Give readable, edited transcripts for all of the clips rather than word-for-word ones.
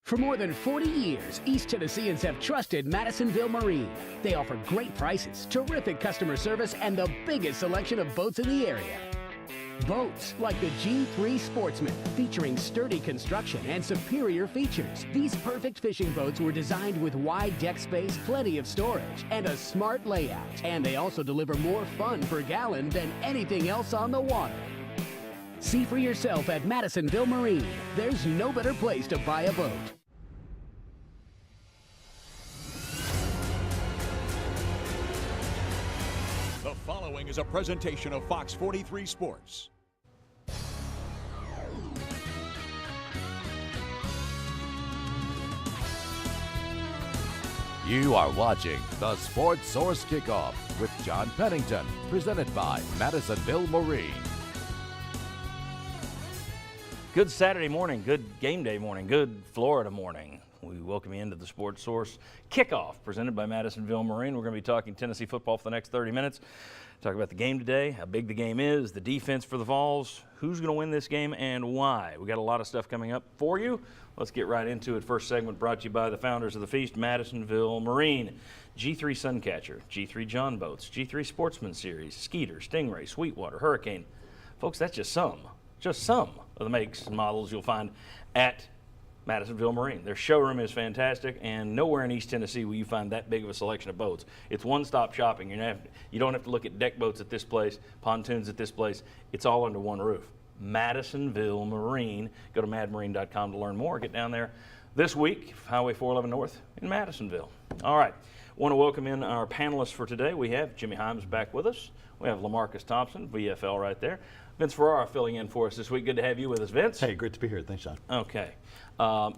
For more than 40 years, East Tennesseans have trusted Madisonville Marine. They offer great prices, terrific customer service, and the biggest selection of boats in the area. Boats like the G3 Sportsman, featuring sturdy construction and superior features. These perfect fishing boats were designed with wide deck space, plenty of storage, and a smart layout. And they also deliver more fun per gallon than anything else on the water. See for yourself at Madisonville Marine. There's no better place to buy a boat. The following is a presentation of Fox 43 Sports. You are watching the Sports Source Kickoff with John Pennington, presented by Madisonville Marine. Good Saturday morning, good game day morning, good Florida morning. We welcome you into the Sports Source Kickoff, presented by Madisonville Marine. We're going to be talking Tennessee football for the next 30 minutes. Talk about the game today, how big the game is, the defense for the Vols, who's going to win this game, and why. We got a lot of stuff coming up for you. Let's get right into it. First segment brought to you by the founders of the feast, Madisonville Marine. G3 Suncatcher, G3 John Boats, G3 Sportsman Series, Skeeter, Stingray, Sweetwater, Hurricane. Folks, that's just some of the makes and models you'll find at Madisonville Marine. Their showroom is fantastic, and nowhere in East Tennessee will you find that big of a selection of boats. It's one-stop shopping. You don't have to look at deck boats at this place, pontoons at this place. It's all under one roof. Madisonville Marine. Go to madmarine.com to learn more. Get down there this week, Highway 411 North in Madisonville. All right. Want to welcome in our panelists for today. We have Jimmy Himes back with us. We have LaMarcus Thompson, VFL right there. Vince Ferrara filling in for us this week. Good to have you with us, Vince. Hey, great to be here. Thanks, John. Okay.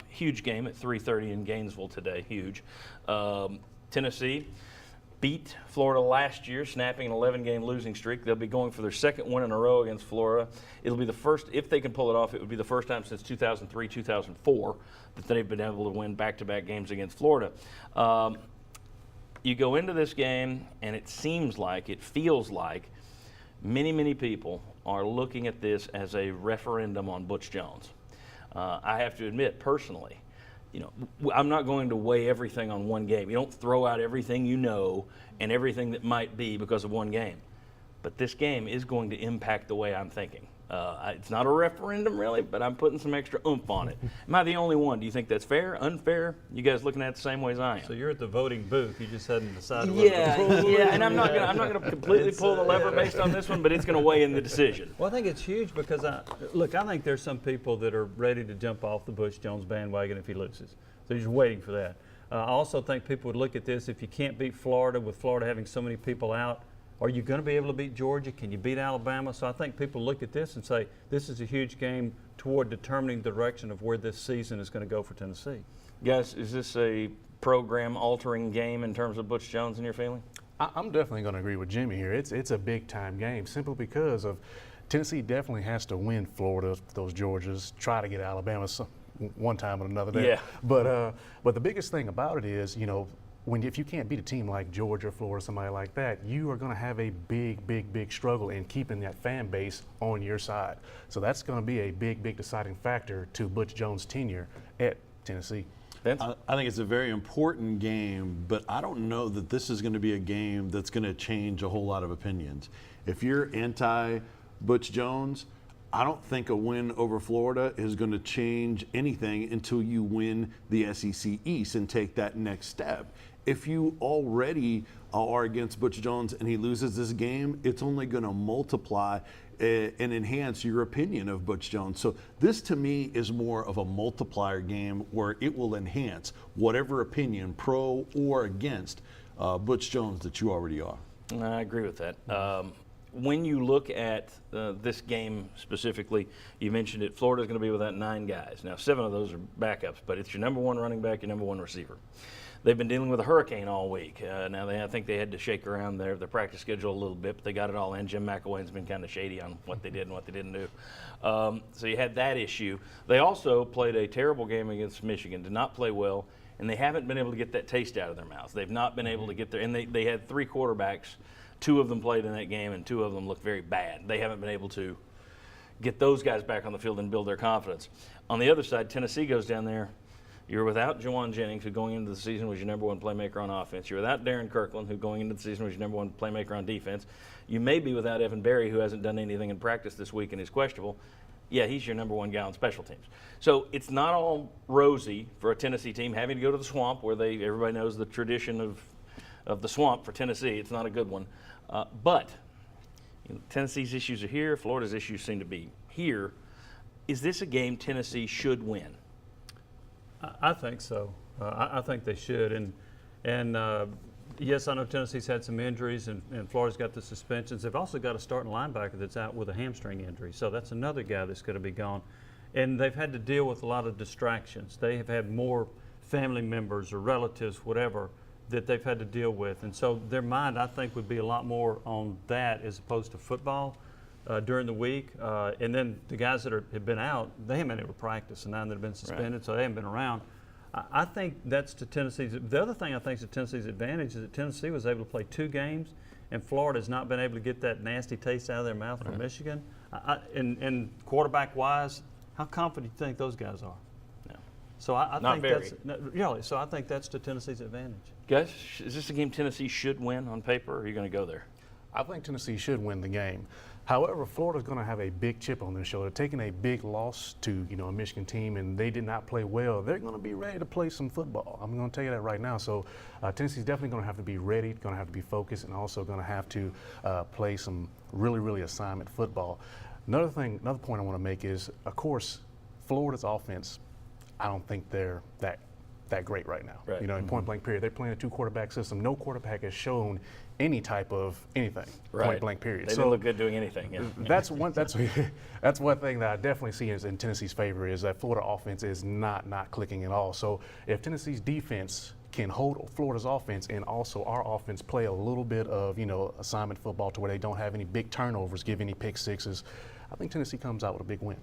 Huge game at 3:30 in Gainesville today. Huge. Tennessee beat Florida last year, snapping an 11-game losing streak. They'll be going for their second win in a row against Florida. It'll be the first, if they can pull it off, it would be the first time since 2003, 2004 that they've been able to win back-to-back games against Florida. You go into this game, and it feels like many people are looking at this as a referendum on Butch Jones. I have to admit, personally, I'm not going to weigh everything on one game. You don't throw out everything you know and everything that might be because of one game. But this game is going to impact the way I'm thinking. It's not a referendum, really, but I'm putting some extra oomph on it. Am I the only one? Do you think that's fair, unfair? You guys looking at it the same way as I am? So you're at the voting booth. You just hadn't decided. Yeah, and I'm not going to completely pull the lever based on this one, but it's going to weigh in the decision. Well, I think it's huge because I think there's some people that are ready to jump off the Butch Jones bandwagon if he loses. So you're just waiting for that. I also think people would look at this, if you can't beat Florida, with Florida having so many people out, are you going to be able to beat Georgia? Can you beat Alabama? So I think people look at this and say, this is a huge game toward determining the direction of where this season is going to go for Tennessee. Guys, is this a program-altering game in terms of Butch Jones in your feeling? I'm definitely going to agree with Jimmy here. It's a big-time game simply because of Tennessee definitely has to win Florida, those Georgias, try to get Alabama one time or another day. Yeah. But the biggest thing about it is, if you can't beat a team like Georgia, Florida, somebody like that, you are going to have a big struggle in keeping that fan base on your side. So that's going to be a big deciding factor to Butch Jones' tenure at Tennessee. Vince? I think it's a very important game, but I don't know that this is going to be a game that's going to change a whole lot of opinions. If you're anti-Butch Jones, I don't think a win over Florida is going to change anything until you win the SEC East and take that next step. If you already are against Butch Jones and he loses this game, it's only going to multiply and enhance your opinion of Butch Jones. So this, to me, is more of a multiplier game where it will enhance whatever opinion, pro or against, Butch Jones that you already are. I agree with that. When you look at this game specifically, you mentioned it, Florida's going to be without 9 guys. Now, 7 of those are backups, but it's your number 1 running back, your number 1 receiver. They've been dealing with a hurricane all week. I think they had to shake around their practice schedule a little bit, but they got it all in. Jim McElwain's been kind of shady on what they did and what they didn't do. So you had that issue. They also played a terrible game against Michigan, did not play well, and they haven't been able to get that taste out of their mouth. They've not been able to get there, and they had 3 quarterbacks. 2 of them played in that game, and 2 of them looked very bad. They haven't been able to get those guys back on the field and build their confidence. On the other side, Tennessee goes down there. You're without Jawan Jennings, who going into the season was your number one playmaker on offense. You're without Darren Kirkland, who going into the season was your number one playmaker on defense. You may be without Evan Berry, who hasn't done anything in practice this week and is questionable. Yeah, he's your number one guy on special teams. So it's not all rosy for a Tennessee team having to go to the Swamp, where everybody knows the tradition of the Swamp for Tennessee. It's not a good one. But Tennessee's issues are here. Florida's issues seem to be here. Is this a game Tennessee should win? I think so. I think they should. And yes, I know Tennessee's had some injuries, and Florida's got the suspensions. They've also got a starting linebacker that's out with a hamstring injury. So that's another guy that's going to be gone. And they've had to deal with a lot of distractions. They have had more family members or relatives, whatever, that they've had to deal with. And so their mind, I think, would be a lot more on that as opposed to football during the week. And then the guys that have been out, they haven't been able to practice, and 9 that have been suspended, right. So they haven't been around. I think that's to Tennessee's. The other thing I think is to Tennessee's advantage is that Tennessee was able to play 2 games, and Florida has not been able to get that nasty taste out of their mouth from Michigan. And quarterback-wise, how confident do you think those guys are? No. So I think that's really. So I think that's to Tennessee's advantage. Guys, is this a game Tennessee should win on paper, or are you going to go there? I think Tennessee should win the game. However, Florida's going to have a big chip on their shoulder. Taking a big loss to a Michigan team, and they did not play well. They're going to be ready to play some football. I'm going to tell you that right now. So Tennessee's definitely going to have to be ready, going to have to be focused, and also going to have to play some really, really assignment football. Another point I want to make is, of course, Florida's offense, I don't think they're that great right now. Right. In point-blank period. They're playing a 2-quarterback system. No quarterback has shown any type of anything. Right. Point-blank period. They didn't look good doing anything. Yeah. That's one thing that I definitely see is in Tennessee's favor is that Florida offense is not clicking at all. So if Tennessee's defense can hold Florida's offense and also our offense play a little bit of assignment football to where they don't have any big turnovers, give any pick sixes, I think Tennessee comes out with a big win.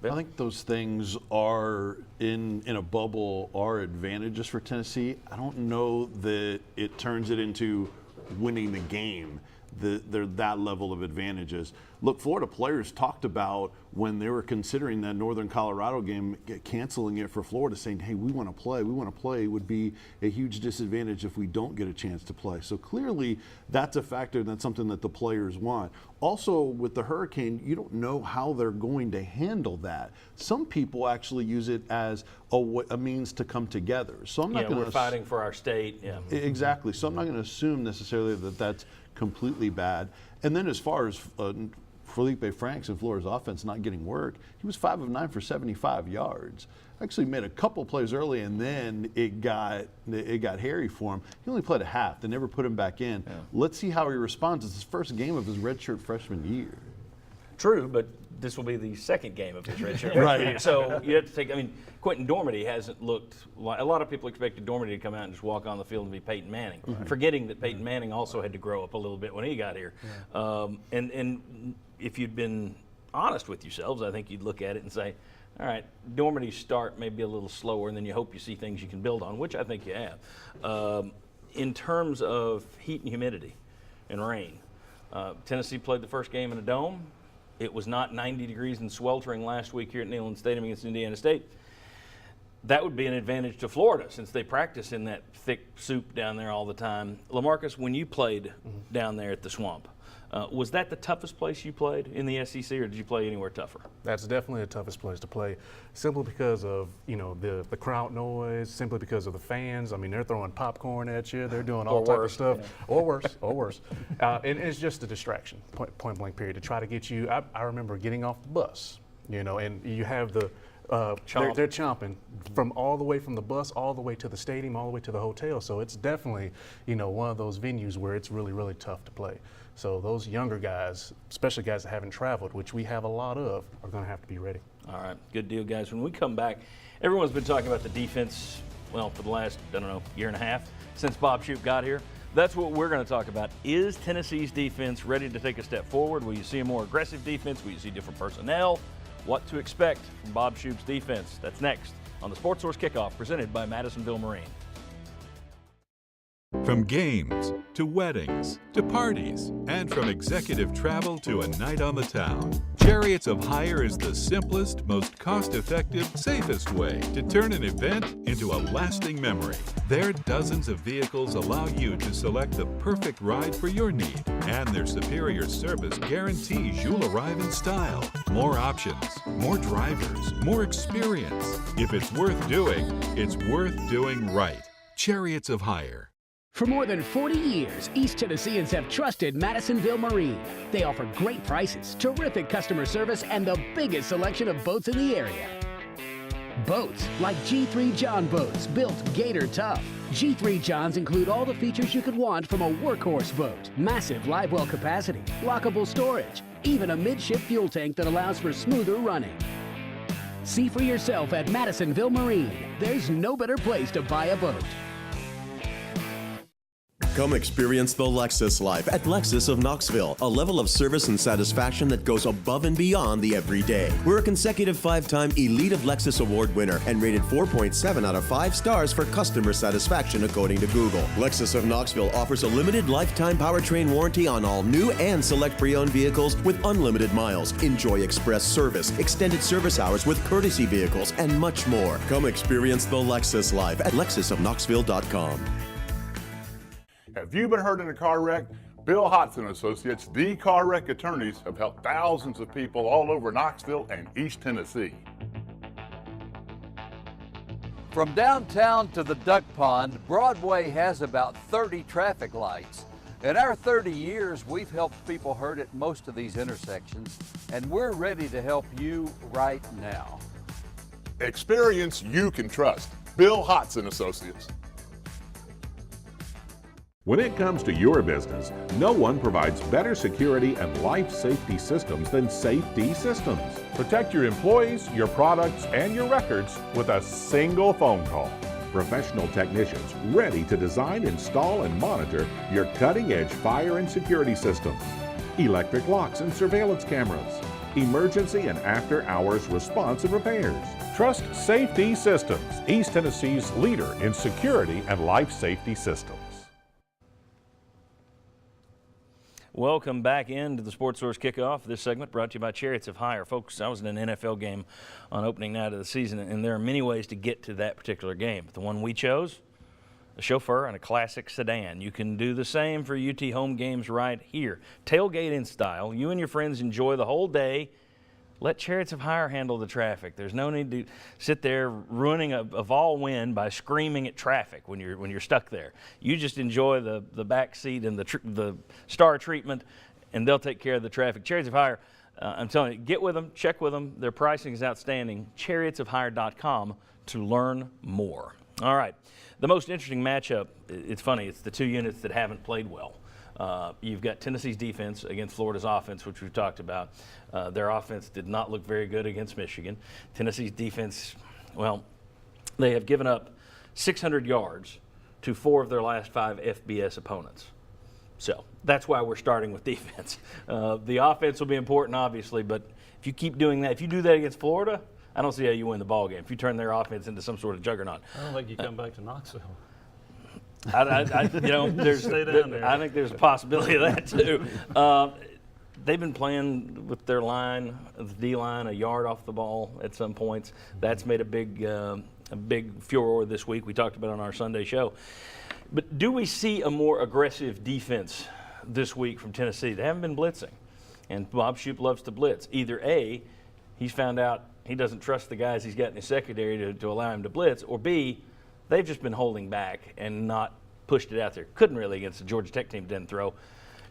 I think those things are in a bubble are advantages for Tennessee. I don't know that it turns it into winning the game. They're that level of advantages. Look, Florida players talked about when they were considering that Northern Colorado game, canceling it for Florida, saying, hey, we want to play. It would be a huge disadvantage if we don't get a chance to play. So clearly that's a factor, and that's something that the players want. Also, with the Hurricane, you don't know how they're going to handle that. Some people actually use it as a means to come together. So I'm not going to. We're fighting for our state. Yeah. Exactly. So I'm not going to assume necessarily that that's completely bad. And then as far as Felipe Franks and Florida's offense not getting work, he was 5 of 9 for 75 yards. Actually made a couple plays early, and then it got hairy for him. He only played a half. They never put him back in. Yeah. Let's see how he responds. It's his first game of his redshirt freshman year. True, but this will be the second game of his redshirt freshman year. So you have to take. Quentin Dormady hasn't looked like a lot of people expected Dormady to come out and just walk on the field and be Peyton Manning, forgetting that Peyton Manning also had to grow up a little bit when he got here. Yeah. And if you'd been honest with yourselves, I think you'd look at it and say, all right, Dormady's start may be a little slower, and then you hope you see things you can build on, which I think you have. In terms of heat and humidity and rain, Tennessee played the first game in a dome. It was not 90 degrees and sweltering last week here at Neyland Stadium against Indiana State. That would be an advantage to Florida since they practice in that thick soup down there all the time. LaMarcus, when you played down there at the Swamp, was that the toughest place you played in the SEC, or did you play anywhere tougher? That's definitely the toughest place to play, simply because of the crowd noise, simply because of the fans. They're throwing popcorn at you, they're doing all type of stuff, or worse. And it's just a distraction, point blank period, to try to get you. I remember getting off the bus, and you have the. They're chomping from all the way from the bus all the way to the stadium, all the way to the hotel. So it's definitely, one of those venues where it's really, really tough to play. So those younger guys, especially guys that haven't traveled, which we have a lot of, are going to have to be ready. All right, good deal, guys. When we come back, everyone's been talking about the defense, for the last, year and a half since Bob Shoop got here. That's what we're going to talk about. Is Tennessee's defense ready to take a step forward? Will you see a more aggressive defense? Will you see different personnel? What to expect from Bob Shoop's defense? That's next on the Sports Source Kickoff, presented by Madisonville Marine. From games to weddings to parties, and from executive travel to a night on the town, Chariots of Hire is the simplest, most cost-effective, safest way to turn an event into a lasting memory. Their dozens of vehicles allow you to select the perfect ride for your need, and their superior service guarantees you'll arrive in style. More options, more drivers, more experience. If it's worth doing, it's worth doing right. Chariots of Hire. For more than 40 years, East Tennesseans have trusted Madisonville Marine. They offer great prices, terrific customer service, and the biggest selection of boats in the area. Boats like G3 John boats, built Gator tough. G3 Johns include all the features you could want from a workhorse boat. Massive live well capacity, lockable storage, even a midship fuel tank that allows for smoother running. See for yourself at Madisonville Marine. There's no better place to buy a boat. Come experience the Lexus life at Lexus of Knoxville, a level of service and satisfaction that goes above and beyond the everyday. We're a consecutive 5-time Elite of Lexus Award winner and rated 4.7 out of 5 stars for customer satisfaction according to Google. Lexus of Knoxville offers a limited lifetime powertrain warranty on all new and select pre-owned vehicles with unlimited miles. Enjoy express service, extended service hours with courtesy vehicles, and much more. Come experience the Lexus life at lexusofknoxville.com. Have you been hurt in a car wreck? Bill Hodson Associates, the car wreck attorneys, have helped thousands of people all over Knoxville and East Tennessee. From downtown to the duck pond, Broadway has about 30 traffic lights. In our 30 years, we've helped people hurt at most of these intersections, and we're ready to help you right now. Experience you can trust. Bill Hodson Associates. When it comes to your business, no one provides better security and life safety systems than Safety Systems. Protect your employees, your products, and your records with a single phone call. Professional technicians ready to design, install, and monitor your cutting-edge fire and security systems. Electric locks and surveillance cameras. Emergency and after-hours response and repairs. Trust Safety Systems, East Tennessee's leader in security and life safety systems. Welcome back into the Sports Source Kickoff. This segment brought to you by Chariots of Hire. Folks, I was in an NFL game on opening night of the season, and there are many ways to get to that particular game. But the one we chose, a chauffeur and a classic sedan. You can do the same for UT home games right here. Tailgate in style. You and your friends enjoy the whole day. Let Chariots of Hire handle the traffic. There's no need to sit there ruining a vol win by screaming at traffic when you're stuck there. You just enjoy the back seat and the star treatment, and they'll take care of the traffic. Chariots of Hire, I'm telling you, get with them, check with them. Their pricing is outstanding. ChariotsofHire.com to learn more. All right, the most interesting matchup, it's funny, it's the two units that haven't played well. You've got Tennessee's defense against Florida's offense, which we've talked about. Their offense did not look very good against Michigan. Tennessee's defense, well, they have given up 600 yards to 4 of their last 5 FBS opponents. So that's why we're starting with defense. The offense will be important, obviously, but if you keep doing that, if you do that against Florida, I don't see how you win the ball game. If you turn their offense into some sort of juggernaut. I don't think you come back to Knoxville. I think there's a possibility of that too. They've been playing with their line, the D-line, a yard off the ball at some points. That's made a big furor this week. We talked about it on our Sunday show. But do we see a more aggressive defense this week from Tennessee? They haven't been blitzing, and Bob Shoop loves to blitz. Either A, he's found out he doesn't trust the guys he's got in his secondary to allow him to blitz, or B, they've just been holding back and not pushed it out there. Couldn't really against the Georgia Tech team, didn't throw.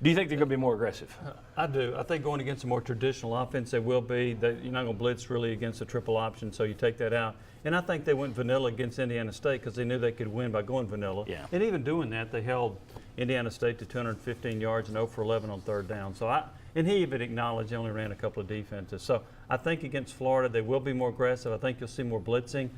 Do you think they're going to be more aggressive? I do. I think going against a more traditional offense, they will be. You're not going to blitz really against a triple option, so you take that out. And I think they went vanilla against Indiana State because they knew they could win by going vanilla. Yeah. And even doing that, they held Indiana State to 215 yards and 0 for 11 on third down. And he even acknowledged they only ran a couple of defenses. So I think against Florida, they will be more aggressive. I think you'll see more blitzing.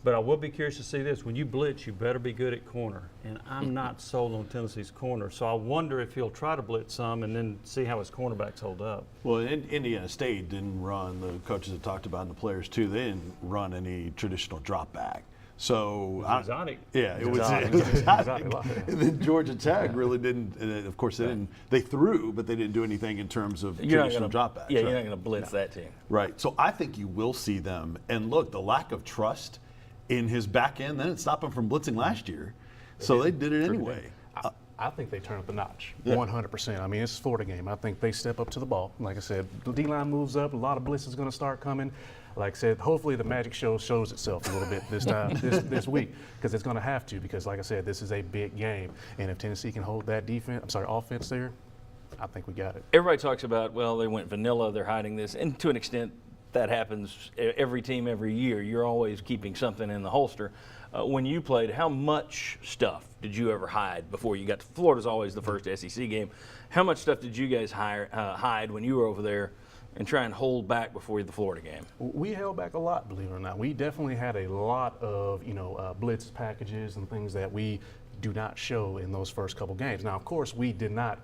But I will be curious to see this. When you blitz, you better be good at corner. And I'm not sold on Tennessee's corner. So I wonder if he'll try to blitz some and then see how his cornerbacks hold up. Well, Indiana State didn't run, the coaches have talked about, and the players too, they didn't run any traditional drop back. So exotic. Yeah, it was exotic. And then Georgia Tech really didn't. And of course, they didn't. They threw, but they didn't do anything in terms of traditional dropbacks. Yeah, you're not going to blitz that team. Right. So I think you will see them. And look, the lack of trust in his back end, then it stopped him from blitzing last year. So they did it anyway. I think they turn up the notch, 100%. I mean, it's a Florida game. I think they step up to the ball. Like I said, the D-line moves up. A lot of blitz is going to start coming. Like I said, hopefully the magic show shows itself a little bit this time, this week, because it's going to have to. Because like I said, this is a big game, and if Tennessee can hold that offense there, I think we got it. Everybody talks about, well, they went vanilla, they're hiding this, and to an extent, that happens every team every year. You're always keeping something in the holster. When you played, how much stuff did you ever hide before you got to Florida's always the first SEC game? How much stuff did you guys hide when you were over there and try and hold back before the Florida game? We held back a lot, believe it or not. We definitely had a lot of blitz packages and things that we do not show in those first couple games. Now, of course, we did not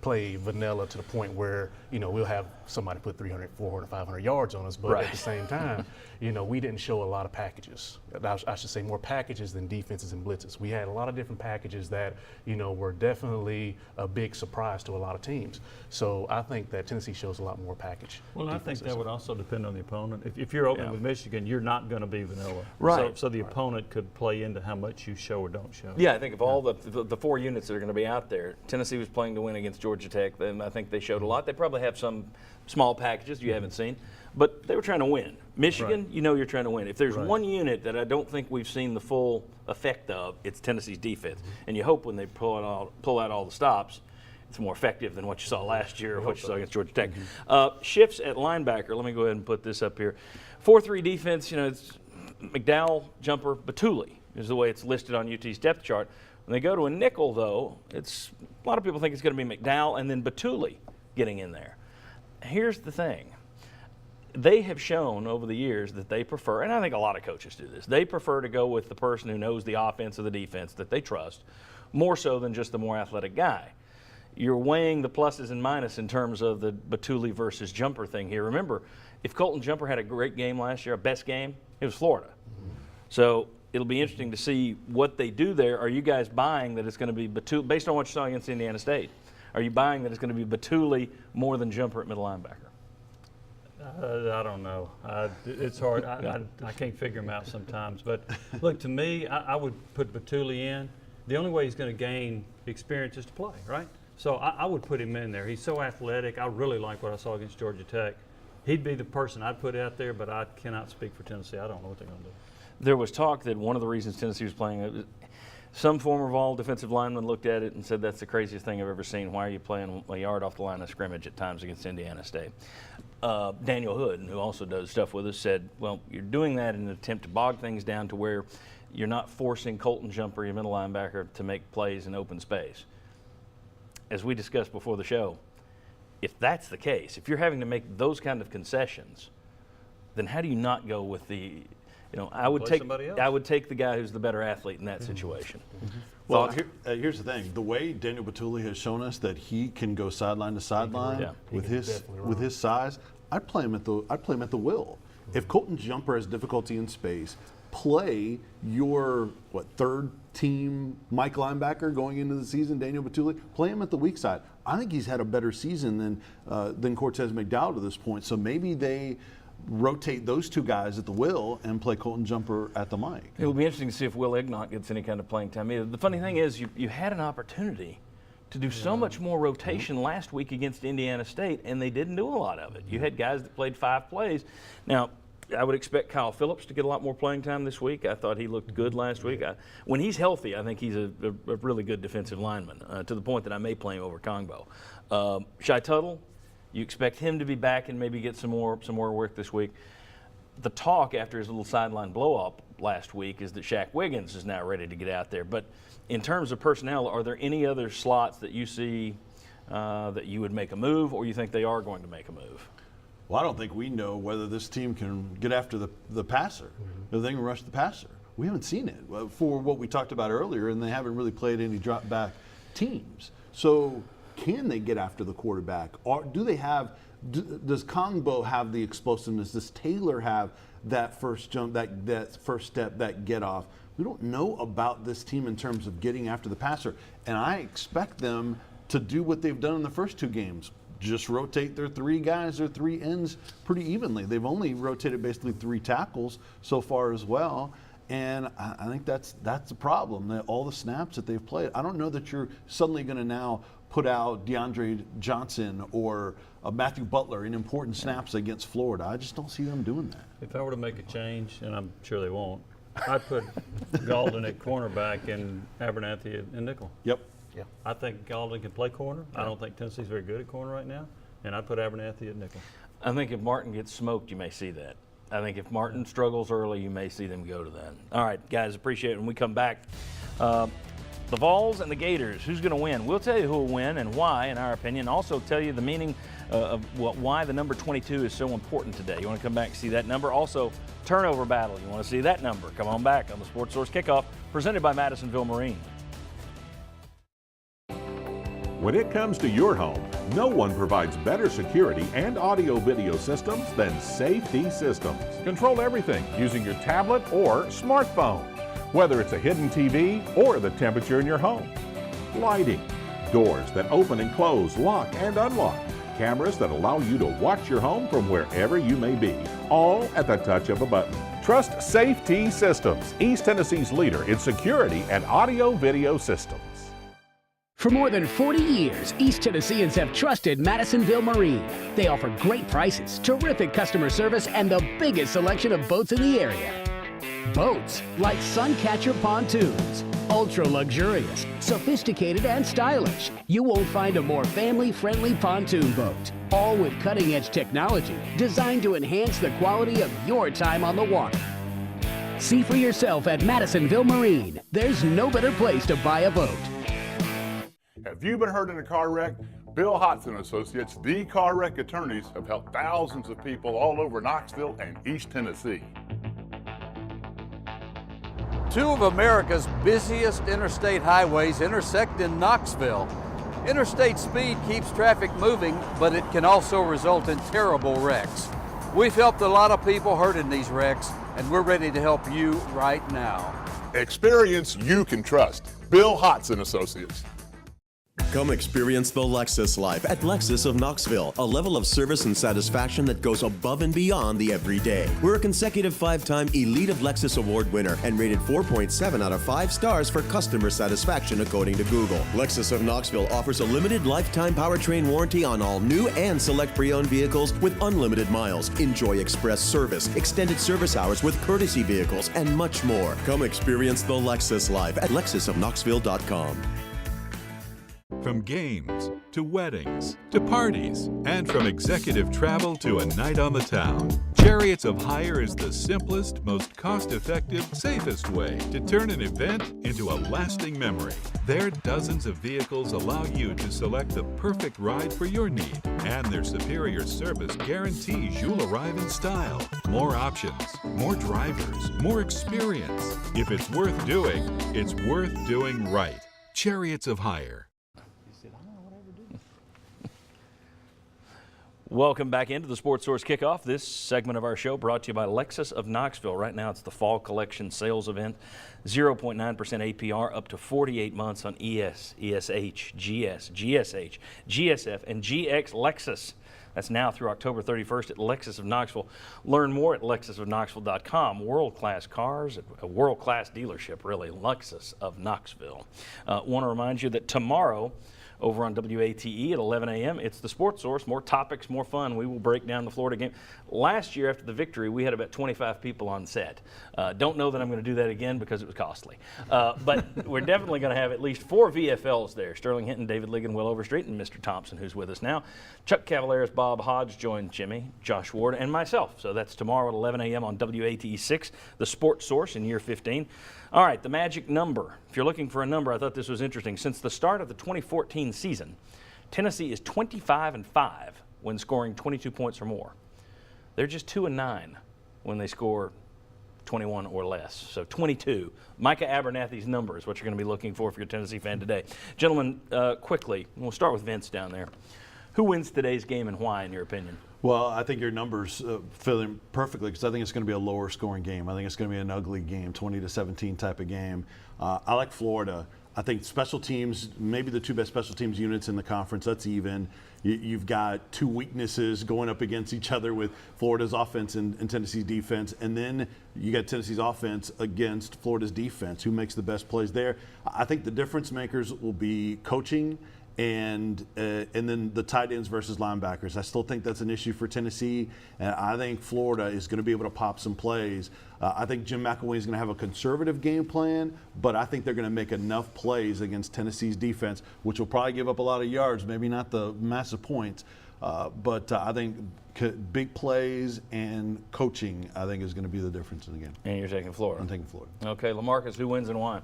play vanilla to the point where, we'll have somebody put 300, 400, 500 yards on us, but at the same time, we didn't show a lot of packages. I should say more packages than defenses and blitzes. We had a lot of different packages that, were definitely a big surprise to a lot of teams. So I think that Tennessee shows a lot more package. Well, I think that would also depend on the opponent. If you're opening with Michigan, you're not going to be vanilla. Right. So the opponent could play into how much you show or don't show. Yeah, I think of all the four units that are going to be out there, Tennessee was playing to win against Georgia Tech, and I think they showed a lot. They probably have some small packages you haven't seen, but they were trying to win. Michigan, you're trying to win. If there's one unit that I don't think we've seen the full effect of, it's Tennessee's defense. And you hope when they pull out all the stops, it's more effective than what you saw last year or what you saw against Georgia Tech. Shifts at linebacker. Let me go ahead and put this up here. 4-3 defense, it's McDowell, jumper, Batuli is the way it's listed on UT's depth chart. When they go to a nickel, though, a lot of people think it's going to be McDowell and then Batuli getting in there. Here's the thing. They have shown over the years that they prefer, and I think a lot of coaches do this, they prefer to go with the person who knows the offense or the defense that they trust, more so than just the more athletic guy. You're weighing the pluses and minuses in terms of the Batuli versus Jumper thing here. Remember, if Colton Jumper had a great game last year, a best game, it was Florida. So it'll be interesting to see what they do there. Are you guys buying that it's going to be Batuli, based on what you saw against Indiana State, are you buying that it's going to be Batuli more than Jumper at middle linebacker? I don't know. It's hard. I can't figure him out sometimes. But look, to me, I would put Batuli in. The only way he's going to gain experience is to play, right? So I would put him in there. He's so athletic. I really like what I saw against Georgia Tech. He'd be the person I'd put out there, but I cannot speak for Tennessee. I don't know what they're going to do. There was talk that one of the reasons Tennessee was playing, some former Vol defensive lineman looked at it and said, that's the craziest thing I've ever seen. Why are you playing a yard off the line of scrimmage at times against Indiana State? Daniel Hood, who also does stuff with us, said, well, you're doing that in an attempt to bog things down to where you're not forcing Colton Jumper, your middle linebacker, to make plays in open space. As we discussed before the show, if that's the case, if you're having to make those kind of concessions, then how do you not go with the, I would take the guy who's the better athlete in that situation. Well, here's the thing: the way Daniel Batuli has shown us that he can go sideline to sideline with his size, I'd play him at the will. If Colton Jumper has difficulty in space, play your third team Mike linebacker going into the season, Daniel Batuli. Play him at the weak side. I think he's had a better season than Cortez McDowell to this point. So maybe they rotate those two guys at the will and play Colton Jumper at the Mike. It will be interesting to see if Will Ignont gets any kind of playing time either. The funny thing is you had an opportunity to do so much more rotation last week against Indiana State, and they didn't do a lot of it. You had guys that played 5 plays. Now, I would expect Kyle Phillips to get a lot more playing time this week. I thought he looked good last week. When he's healthy, I think he's a really good defensive lineman, to the point that I may play him over Kongbo. Shai Tuttle, you expect him to be back and maybe get some more work this week. The talk after his little sideline blow-up last week is that Shaq Wiggins is now ready to get out there. But in terms of personnel, are there any other slots that you see that you would make a move, or you think they are going to make a move? Well, I don't think we know whether this team can get after the passer. If they can rush the passer. We haven't seen it for what we talked about earlier, and they haven't really played any drop back teams. So can they get after the quarterback? Or does Kongbo have the explosiveness? Does Taylor have that first jump, that first step, that get off. We don't know about this team in terms of getting after the passer, and I expect them to do what they've done in the first 2 games. Just rotate their 3 guys, their 3 ends pretty evenly. They've only rotated basically 3 tackles so far as well. And I think that's the problem, that all the snaps that they've played. I don't know that you're suddenly going to now put out DeAndre Johnson or Matthew Butler in important snaps against Florida. I just don't see them doing that. If I were to make a change, and I'm sure they won't, I'd put Galden at cornerback and Abernathy at nickel. Yep. Yeah. I think Galden can play corner. I don't think Tennessee's very good at corner right now, and I'd put Abernathy at nickel. I think if Martin gets smoked, you may see that. I think if Martin struggles early, you may see them go to that. All right, guys, appreciate it. When we come back, the Vols and the Gators, who's going to win? We'll tell you who will win and why, in our opinion. Also tell you the meaning of why the number 22 is so important today. You want to come back and see that number? Also, turnover battle. You want to see that number? Come on back on the Sports Source Kickoff, presented by Madisonville Marine. When it comes to your home, no one provides better security and audio-video systems than Safety Systems. Control everything using your tablet or smartphone, whether it's a hidden TV or the temperature in your home. Lighting, doors that open and close, lock and unlock, cameras that allow you to watch your home from wherever you may be, all at the touch of a button. Trust Safety Systems, East Tennessee's leader in security and audio-video systems. For more than 40 years, East Tennesseans have trusted Madisonville Marine. They offer great prices, terrific customer service, and the biggest selection of boats in the area. Boats like Suncatcher pontoons, ultra luxurious, sophisticated, and stylish. You won't find a more family-friendly pontoon boat. All with cutting-edge technology designed to enhance the quality of your time on the water. See for yourself at Madisonville Marine. There's no better place to buy a boat. Have you been hurt in a car wreck? Bill Hodson Associates, the car wreck attorneys, have helped thousands of people all over Knoxville and East Tennessee. 2 of America's busiest interstate highways intersect in Knoxville. Interstate speed keeps traffic moving, but it can also result in terrible wrecks. We've helped a lot of people hurt in these wrecks, and we're ready to help you right now. Experience you can trust. Bill Hodson Associates. Come experience the Lexus life at Lexus of Knoxville, a level of service and satisfaction that goes above and beyond the everyday. We're a consecutive 5-time Elite of Lexus Award winner and rated 4.7 out of 5 stars for customer satisfaction according to Google. Lexus of Knoxville offers a limited lifetime powertrain warranty on all new and select pre-owned vehicles with unlimited miles. Enjoy express service, extended service hours with courtesy vehicles, and much more. Come experience the Lexus life at lexusofknoxville.com. From games to weddings to parties, and from executive travel to a night on the town, Chariots of Hire is the simplest, most cost-effective, safest way to turn an event into a lasting memory. Their dozens of vehicles allow you to select the perfect ride for your need, and their superior service guarantees you'll arrive in style. More options, more drivers, more experience. If it's worth doing, it's worth doing right. Chariots of Hire. Welcome back into the Sports Source Kickoff. This segment of our show brought to you by Lexus of Knoxville. Right now it's the Fall Collection Sales Event. 0.9% APR up to 48 months on ES, ESH, GS, GSH, GSF, and GX Lexus. That's now through October 31st at Lexus of Knoxville. Learn more at lexusofknoxville.com. World-class cars, a world-class dealership, really, Lexus of Knoxville. Want to remind you that tomorrow, over on WATE at 11 a.m. It's the Sports Source. More topics, more fun. We will break down the Florida game. Last year after the victory, we had about 25 people on set. Don't know that I'm going to do that again because it was costly. But we're definitely going to have at least 4 VFLs there. Sterling Hinton, David Ligon, Will Overstreet, and Mr. Thompson, who's with us now. Chuck Cavaleras, Bob Hodge joined Jimmy, Josh Ward, and myself. So that's tomorrow at 11 a.m. on WATE 6, the Sports Source in year 15. All right, the magic number. If you're looking for a number, I thought this was interesting. Since the start of the 2014 season, Tennessee is 25-5 when scoring 22 points or more. They're just 2-9 when they score 21 or less. So 22. Micah Abernathy's number is what you're going to be looking for if you're a Tennessee fan today. Gentlemen, quickly, we'll start with Vince down there. Who wins today's game and why, in your opinion? Well, I think your numbers fill in perfectly because I think it's going to be a lower scoring game. I think it's going to be an ugly game, 20-17 type of game. I like Florida. I think special teams, maybe the two best special teams units in the conference, that's even. You've got two weaknesses going up against each other with Florida's offense and Tennessee's defense. And then you got Tennessee's offense against Florida's defense. Who makes the best plays there? I think the difference makers will be coaching and then the tight ends versus linebackers. I still think that's an issue for Tennessee, and I think Florida is going to be able to pop some plays. I think Jim McElwain is going to have a conservative game plan, but I think they're going to make enough plays against Tennessee's defense, which will probably give up a lot of yards, maybe not the massive points, but I think big plays and coaching, I think, is going to be the difference in the game. And you're taking Florida? I'm taking Florida. Okay, LaMarcus, who wins and why?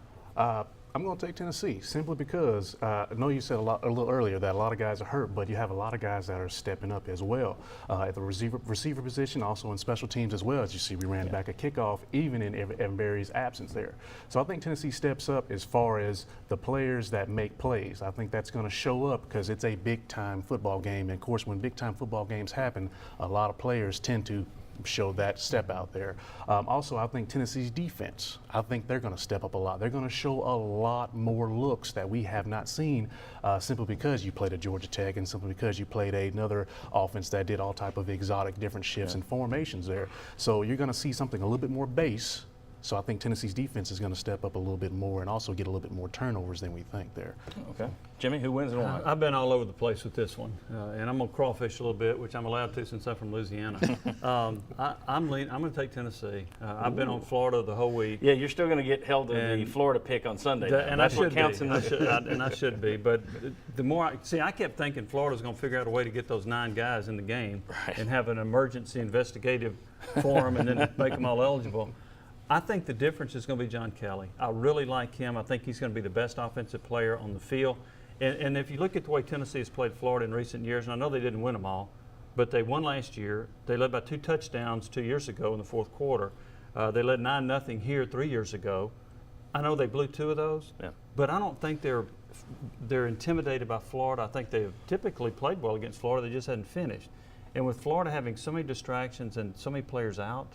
I'm going to take Tennessee simply because I know you said a little earlier that a lot of guys are hurt, but you have a lot of guys that are stepping up as well at the receiver position, also in special teams as well. As you see, we ran back a kickoff even in Evan Berry's absence there. So I think Tennessee steps up as far as the players that make plays. I think that's going to show up because it's a big-time football game. And, of course, when big-time football games happen, a lot of players tend to show that step out there. Also, I think Tennessee's defense, I think they're going to step up a lot. They're going to show a lot more looks that we have not seen simply because you played at Georgia Tech and simply because you played another offense that did all type of exotic different shifts and formations there. So you're going to see something a little bit more base. So I think Tennessee's defense is going to step up a little bit more and also get a little bit more turnovers than we think there. Okay. Jimmy, who wins and why? I've been all over the place with this one, and I'm going to crawfish a little bit, which I'm allowed to since I'm from Louisiana. I'm going to take Tennessee. I've been on Florida the whole week. Yeah, you're still going to get held to the Florida pick on Sunday. And that's I should what counts be. in this. And I should be. But the more I kept thinking Florida's going to figure out a way to get those 9 guys in the game and have an emergency investigative forum and then make them all eligible. I think the difference is going to be John Kelly. I really like him. I think he's going to be the best offensive player on the field. And if you look at the way Tennessee has played Florida in recent years, and I know they didn't win them all, but they won last year. They led by 2 touchdowns 2 years ago in the fourth quarter. They led 9-0 here 3 years ago. I know they blew 2 of those, but I don't think they're intimidated by Florida. I think they've typically played well against Florida. They just hadn't finished. And with Florida having so many distractions and so many players out,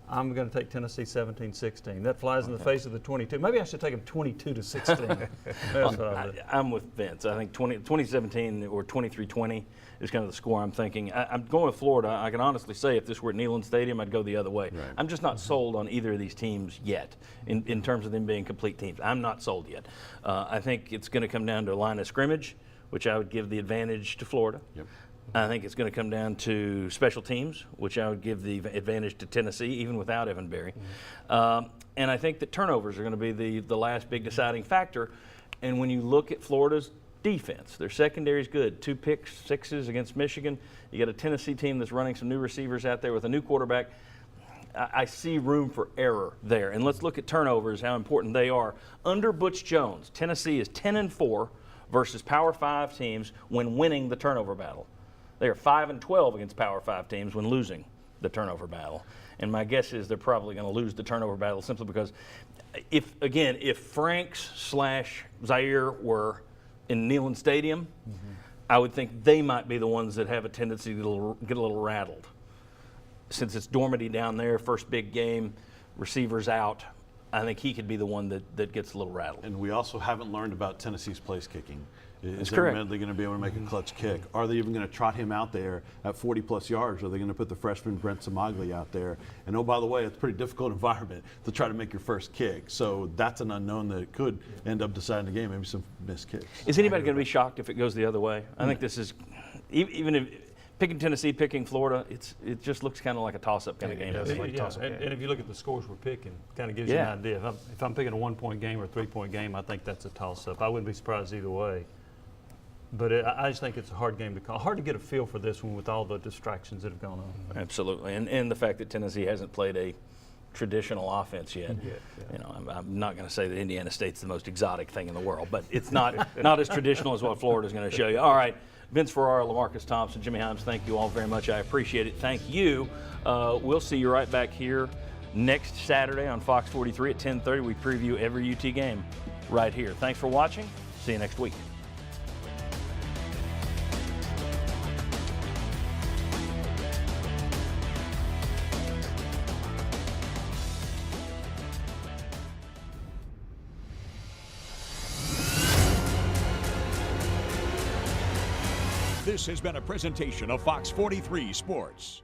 I'm going to take Tennessee 17-16. That flies in the face of the 22. Maybe I should take them 22-16. That's what I I'm with Vince. I think 2017 or 23-20 is kind of the score I'm thinking. I'm going with Florida. I can honestly say if this were at Neyland Stadium, I'd go the other way. Right. I'm just not sold on either of these teams yet in terms of them being complete teams. I'm not sold yet. I think it's going to come down to a line of scrimmage, which I would give the advantage to Florida. Yep. I think it's going to come down to special teams, which I would give the advantage to Tennessee, even without Evan Berry. And I think that turnovers are going to be the last big deciding factor. And when you look at Florida's defense, their secondary is good. 2 pick sixes against Michigan. You got a Tennessee team that's running some new receivers out there with a new quarterback. I see room for error there. And let's look at turnovers, how important they are. Under Butch Jones, Tennessee is 10-4 versus Power 5 teams when winning the turnover battle. They are 5-12 against Power 5 teams when losing the turnover battle. And my guess is they're probably going to lose the turnover battle simply because if Franks / Zaire were in Neyland Stadium, I would think they might be the ones that have a tendency to get a little rattled. Since it's Dormady down there, first big game, receivers out, I think he could be the one that gets a little rattled. And we also haven't learned about Tennessee's place kicking. Is correct. Medley going to be able to make a clutch kick? Are they even going to trot him out there at 40-plus yards? Are they going to put the freshman Brent Samagli out there? And oh, by the way, it's a pretty difficult environment to try to make your first kick. So that's an unknown that could end up deciding the game, maybe some missed kicks. Is anybody going to be shocked if it goes the other way? I think this is, even if picking Tennessee, picking Florida, it just looks kind of like a toss-up kind of game. And if you look at the scores we're picking, it kind of gives you an idea. If I'm picking a 1-point game or a 3-point game, I think that's a toss-up. I wouldn't be surprised either way. But I just think it's a hard game to call. Hard to get a feel for this one with all the distractions that have gone on. Absolutely, and the fact that Tennessee hasn't played a traditional offense yet. You know, I'm not going to say that Indiana State's the most exotic thing in the world, but it's not as traditional as what Florida's going to show you. All right, Vince Ferrara, LaMarcus Thompson, Jimmy Himes, thank you all very much. I appreciate it. Thank you. We'll see you right back here next Saturday on Fox 43 at 10:30. We preview every UT game right here. Thanks for watching. See you next week. This has been a presentation of Fox 43 Sports.